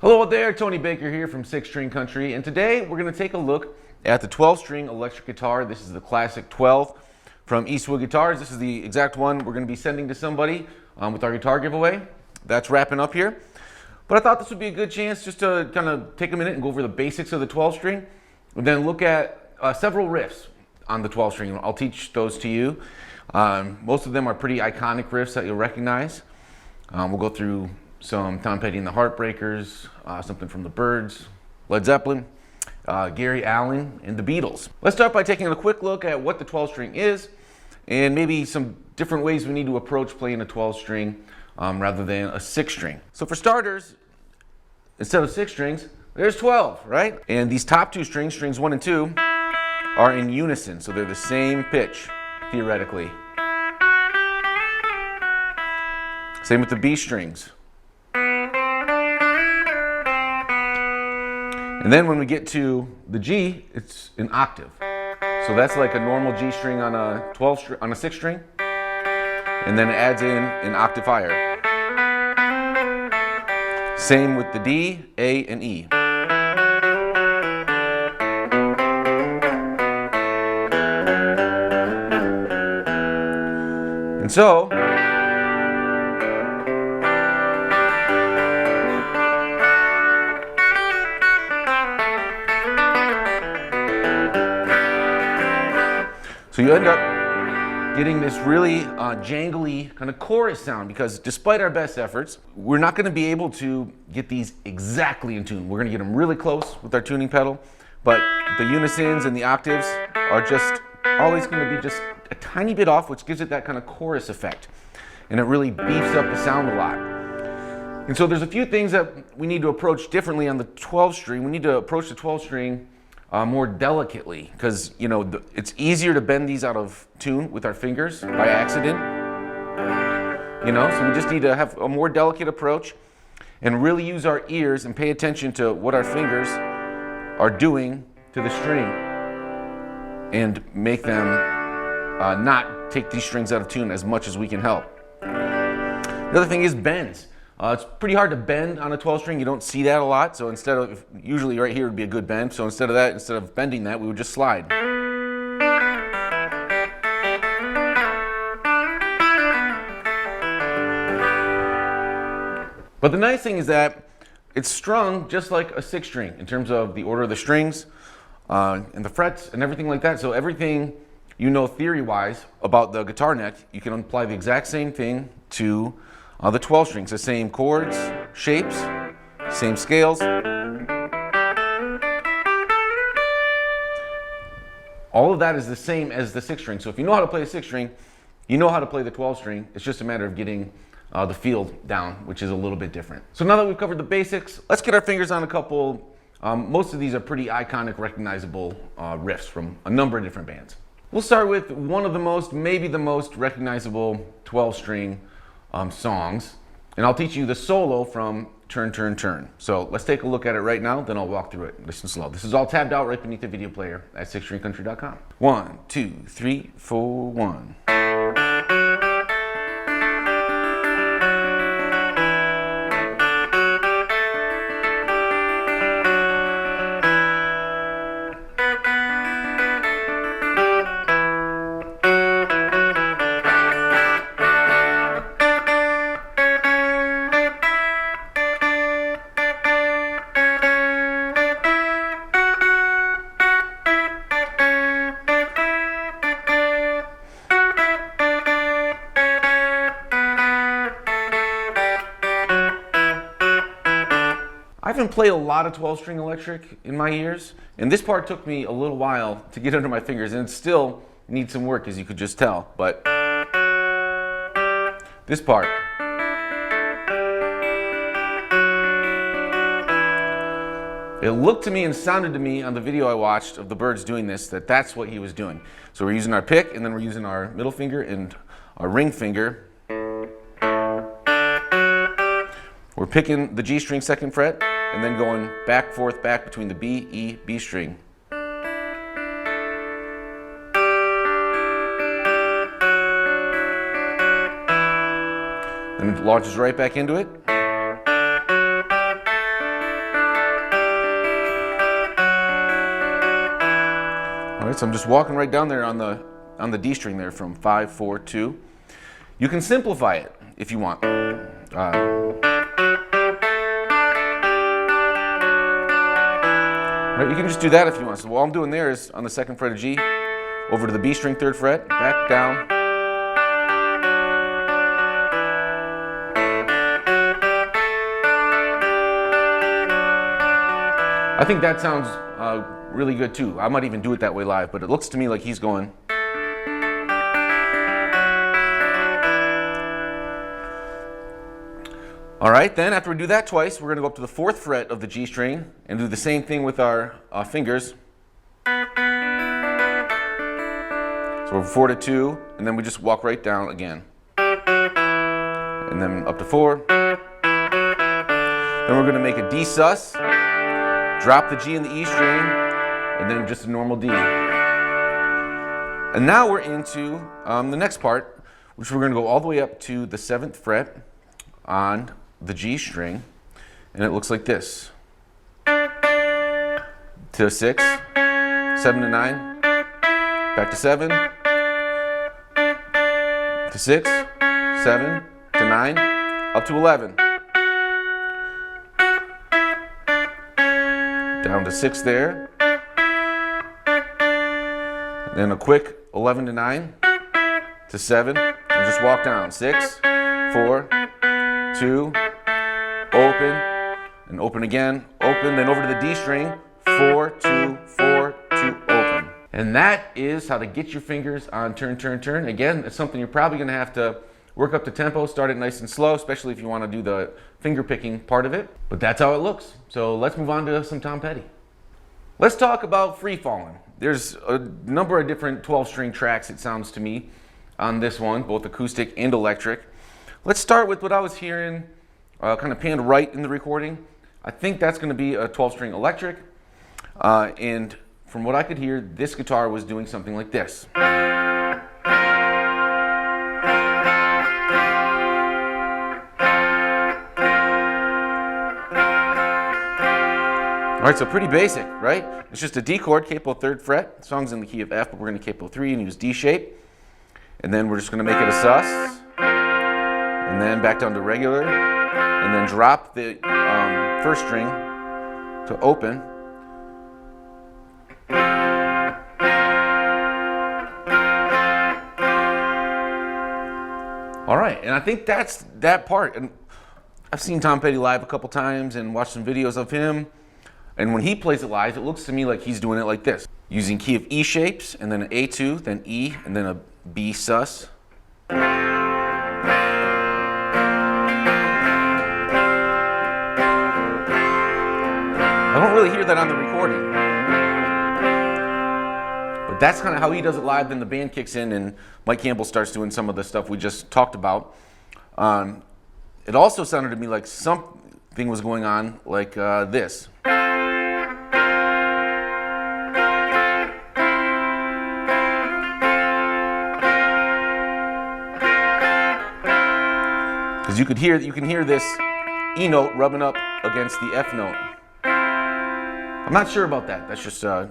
Hello there, Tony Baker here from 6-String Country, and today we're going to take a look at the 12-string electric guitar. This is the classic 12 from Eastwood Guitars. This is the exact one we're going to be sending to somebody with our guitar giveaway. That's wrapping up here. But I thought this would be a good chance just to kind of take a minute and go over the basics of the 12-string, and then look at several riffs on the 12-string. I'll teach those to you. Most of them are pretty iconic riffs that you'll recognize. We'll go through some Tom Petty and the Heartbreakers, something from the Byrds, Led Zeppelin, Gary Allan, and the Beatles. Let's start by taking a quick look at what the 12-string is and maybe some different ways we need to approach playing a 12-string rather than a 6-string. So for starters, instead of 6 strings, there's 12, right? And these top two strings, strings 1 and 2, are in unison, so they're the same pitch, theoretically. Same with the B strings. And then when we get to the G, it's an octave. So that's like a normal G string on a 6 string, and then it adds in an octave higher. Same with the D, A, and E. And so you end up getting this really jangly kind of chorus sound, because despite our best efforts, we're not going to be able to get these exactly in tune. We're going to get them really close with our tuning pedal, but the unisons and the octaves are just always going to be just a tiny bit off, which gives it that kind of chorus effect, and it really beefs up the sound a lot. And so there's a few things that we need to approach differently on the 12-string. We need to approach the 12-string more delicately, because it's easier to bend these out of tune with our fingers by accident. So we just need to have a more delicate approach and really use our ears and pay attention to what our fingers are doing to the string, and make them not take these strings out of tune as much as we can help. The other thing is bends. It's pretty hard to bend on a 12-string. You don't see that a lot. So usually right here would be a good bend. So instead of bending that, we would just slide. But the nice thing is that it's strung just like a 6-string in terms of the order of the strings and the frets and everything like that. So everything theory-wise about the guitar neck, you can apply the exact same thing to the 12 strings, the same chords, shapes, same scales. All of that is the same as the 6 string. So if you know how to play a 6 string, you know how to play the 12 string. It's just a matter of getting the feel down, which is a little bit different. So now that we've covered the basics, let's get our fingers on a couple. Most of these are pretty iconic, recognizable riffs from a number of different bands. We'll start with one of the maybe the most recognizable 12-string songs, and I'll teach you the solo from Turn, Turn, Turn. So let's take a look at it right now, then I'll walk through it. Listen slow. This is all tabbed out right beneath the video player at 6stringcountry.com. 1, 2, 3, 4, 1. I haven't played a lot of 12-string electric in my years, and this part took me a little while to get under my fingers, and it still needs some work, as you could just tell. But this part, it looked to me and sounded to me on the video I watched of the Byrds doing this, that's what he was doing. So we're using our pick, and then we're using our middle finger and our ring finger. We're picking the G string 2nd fret, and then going back, forth, back between the B, E, B string. And it launches right back into it. right, so I'm just walking right down there on the D string there from 5, 4, 2. You can simplify it if you want. Right, you can just do that if you want. So all I'm doing there is on the 2nd fret of G, over to the B string 3rd fret, back down. I think that sounds really good too. I might even do it that way live, but it looks to me like he's going. All right, then after we do that twice, we're going to go up to the 4th fret of the G string and do the same thing with our fingers. So we're 4 to 2, and then we just walk right down again. And then up to 4. Then we're going to make a D sus, drop the G in the E string, and then just a normal D. And now we're into the next part, which we're going to go all the way up to the 7th fret on the G string, and it looks like this. To 6, 7 to 9, back to 7, to 6, 7, to 9, up to 11. Down to 6 there. And then a quick 11 to 9, to 7, and just walk down. 6, 4, 2, open, and open again, open, then over to the D string, 4, 2, 4, 2, open. And that is how to get your fingers on turn, turn, turn. Again, it's something you're probably going to have to work up the tempo, start it nice and slow, especially if you want to do the finger picking part of it. But that's how it looks. So let's move on to some Tom Petty. Let's talk about Free Fallin'. There's a number of different 12-string tracks, it sounds to me, on this one, both acoustic and electric. Let's start with what I was hearing, kind of panned right in the recording. I think that's going to be a 12-string electric. And from what I could hear, this guitar was doing something like this. All right, so pretty basic, right? It's just a D chord, capo 3rd fret. The song's in the key of F, but we're going to capo 3 and use D shape. And then we're just going to make it a sus. And then back down to regular, and then drop the 1st string to open. All right, and I think that's that part. And I've seen Tom Petty live a couple times and watched some videos of him. And when he plays it live, it looks to me like he's doing it like this, using key of E shapes, and then an A2, then E, and then a B sus. I don't really hear that on the recording, but that's kind of how he does it live. Then the band kicks in and Mike Campbell starts doing some of the stuff we just talked about. It also sounded to me like something was going on like this. Because you can hear this E note rubbing up against the F note. I'm not sure about that. That's just kind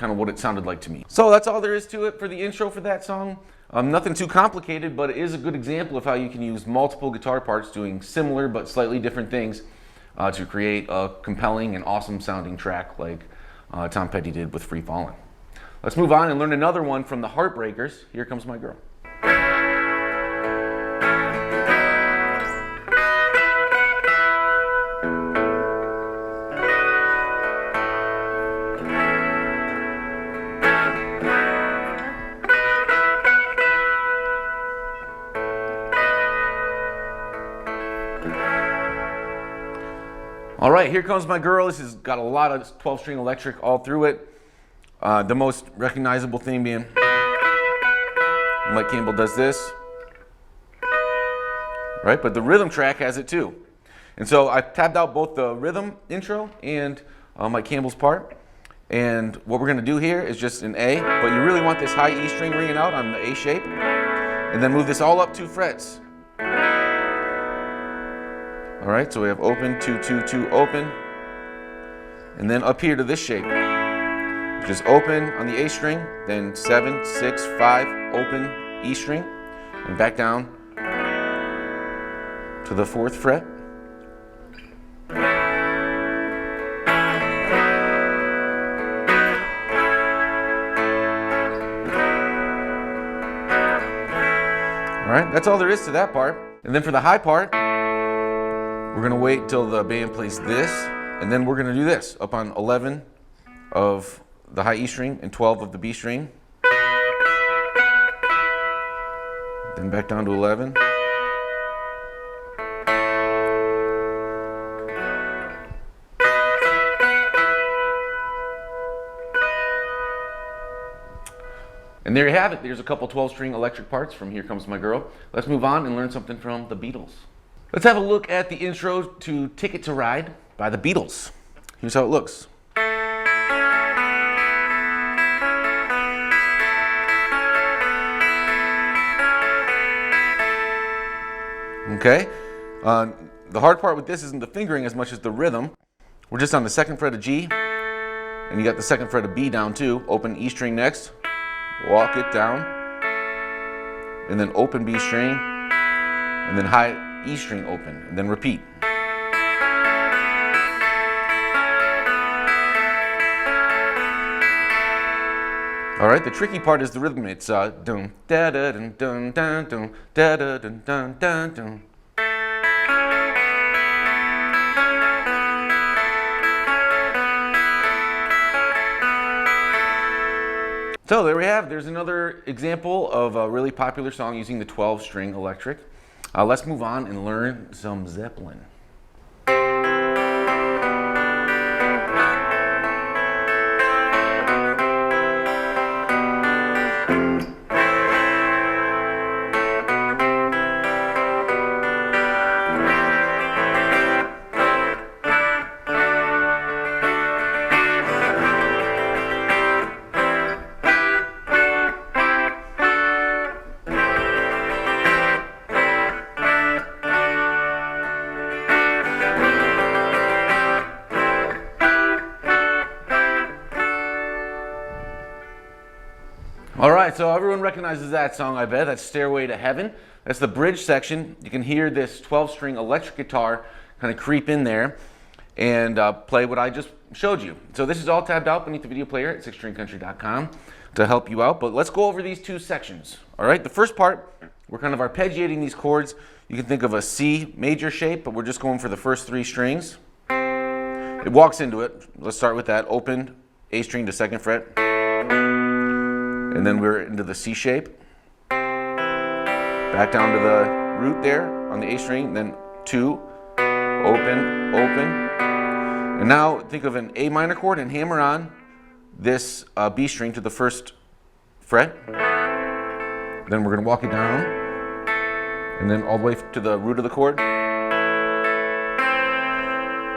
of what it sounded like to me. So that's all there is to it for the intro for that song. Nothing too complicated, but it is a good example of how you can use multiple guitar parts doing similar but slightly different things to create a compelling and awesome sounding track like Tom Petty did with Free Fallin'. Let's move on and learn another one from the Heartbreakers. Here Comes My Girl. All right, Here Comes My Girl. This has got a lot of 12-string electric all through it. The most recognizable thing being Mike Campbell does this, right? But the rhythm track has it too. And so I tabbed out both the rhythm intro and Mike Campbell's part. And what we're gonna do here is just an A, but you really want this high E string ringing out on the A shape. And then move this all up 2 frets. All right, so we have open, 2, 2, 2, open. And then up here to this shape. which is open on the A string, then 7, 6, 5, open E string, and back down to the 4th fret. All right, that's all there is to that part. And then for the high part, we're gonna wait till the band plays this, and then we're gonna do this up on 11 of the high E string and 12 of the B string. Then back down to 11. And there you have it. There's a couple 12-string electric parts from Here Comes My Girl. Let's move on and learn something from the Beatles. Let's have a look at the intro to Ticket to Ride by the Beatles. Here's how it looks. Okay, the hard part with this isn't the fingering as much as the rhythm. We're just on the 2nd fret of G, and you got the 2nd fret of B down too. Open E string next, walk it down, and then open B string, and then high E string open, and then repeat. All right, the tricky part is the rhythm. It's dun da da dun dun dun dun da da dun dun dun dun. So there we have. There's another example of a really popular song using the 12-string electric. Let's move on and learn some Zeppelin. All right, so everyone recognizes that song, I bet. That's Stairway to Heaven. That's the bridge section. You can hear this 12-string electric guitar kind of creep in there and play what I just showed you. So this is all tabbed out beneath the video player at sixstringcountry.com to help you out. But let's go over these two sections. All right, the first part, we're kind of arpeggiating these chords. You can think of a C major shape, but we're just going for the first 3 strings. It walks into it. Let's start with that. Open A string to 2nd fret. And then we're into the C shape. Back down to the root there on the A string, then 2, open, open. And now think of an A minor chord and hammer on this B string to the 1st fret. Then we're going to walk it down, and then all the way to the root of the chord.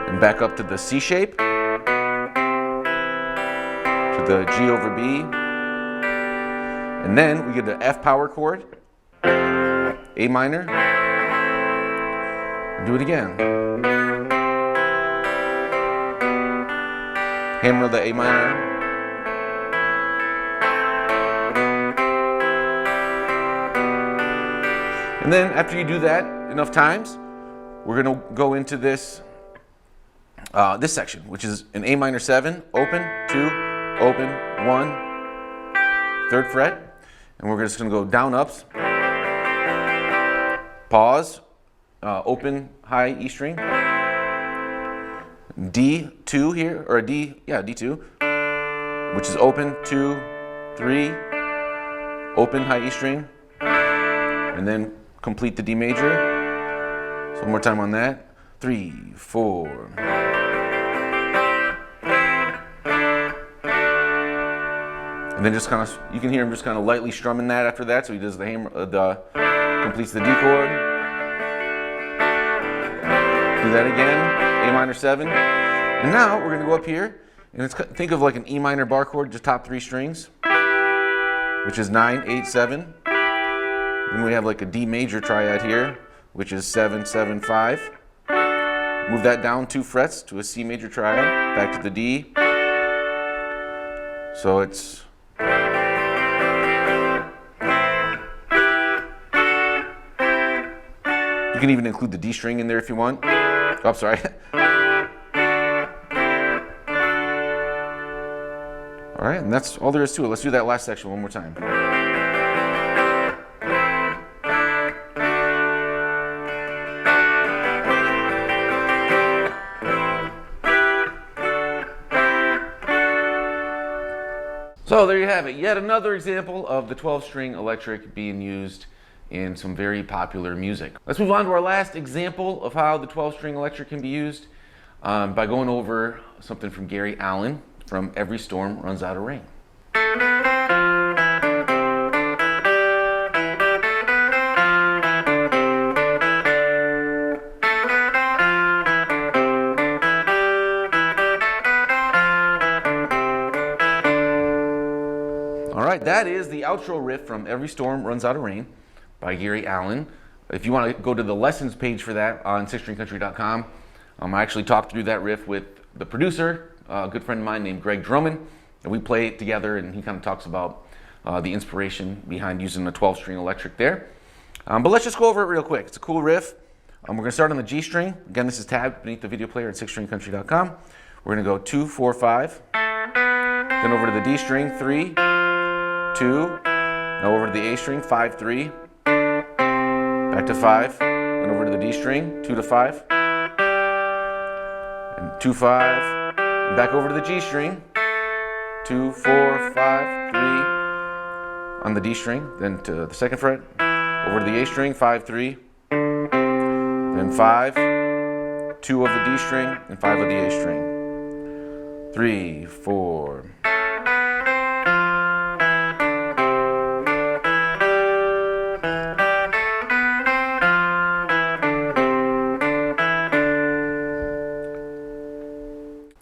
And back up to the C shape, to the G over B. And then we get the F power chord, A minor, and do it again. Hammer the A minor. And then after you do that enough times, we're going to go into this this section, which is an A minor 7, open, 2, open, 1, 3rd fret. And we're just going to go down ups, pause, open high E string, D2 here, or D2, which is open, 2, 3, open high E string, and then complete the D major. So one more time on that, 3, 4. And then just kind of, you can hear him just kind of lightly strumming that after that. So he does the hammer, completes the D chord. Do that again, A minor 7. And now we're going to go up here, and it's, think of like an E minor bar chord, just top 3 strings, which is 9, 8, 7. Then we have like a D major triad here, which is 7, 7, 5. Move that down 2 frets to a C major triad, back to the D. So it's you can even include the D string in there if you want. Oh, sorry. All right, and that's all there is to it. Let's do that last section one more time. So there you have it, yet another example of the 12-string electric being used in some very popular music. Let's move on to our last example of how the 12-string electric can be used by going over something from Gary Allan from Every Storm Runs Out of Rain. All right, that is the outro riff from Every Storm Runs Out of Rain by Gary Allan. If you want to go to the lessons page for that on sixstringcountry.com, I actually talked through that riff with the producer, a good friend of mine named Greg Drummond, and we play it together, and he kind of talks about the inspiration behind using the 12-string electric there. But let's just go over it real quick. It's a cool riff. We're going to start on the G string. Again, this is tabbed beneath the video player at sixstringcountry.com. We're going to go 2, 4, 5. Then over to the D string, 3, 2. Now over to the A string, 5, 3. Back to 5. Then over to the D string, 2 to 5. And 2, 5. And back over to the G string, 2, 4, 5, 3. On the D string, then to the second fret. Over to the A string, 5, 3. Then 5. 2 of the D string, and 5 of the A string. 3, 4.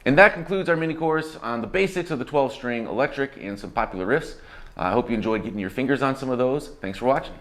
And that concludes our mini course on the basics of the 12-string electric and some popular riffs. I hope you enjoyed getting your fingers on some of those. Thanks for watching.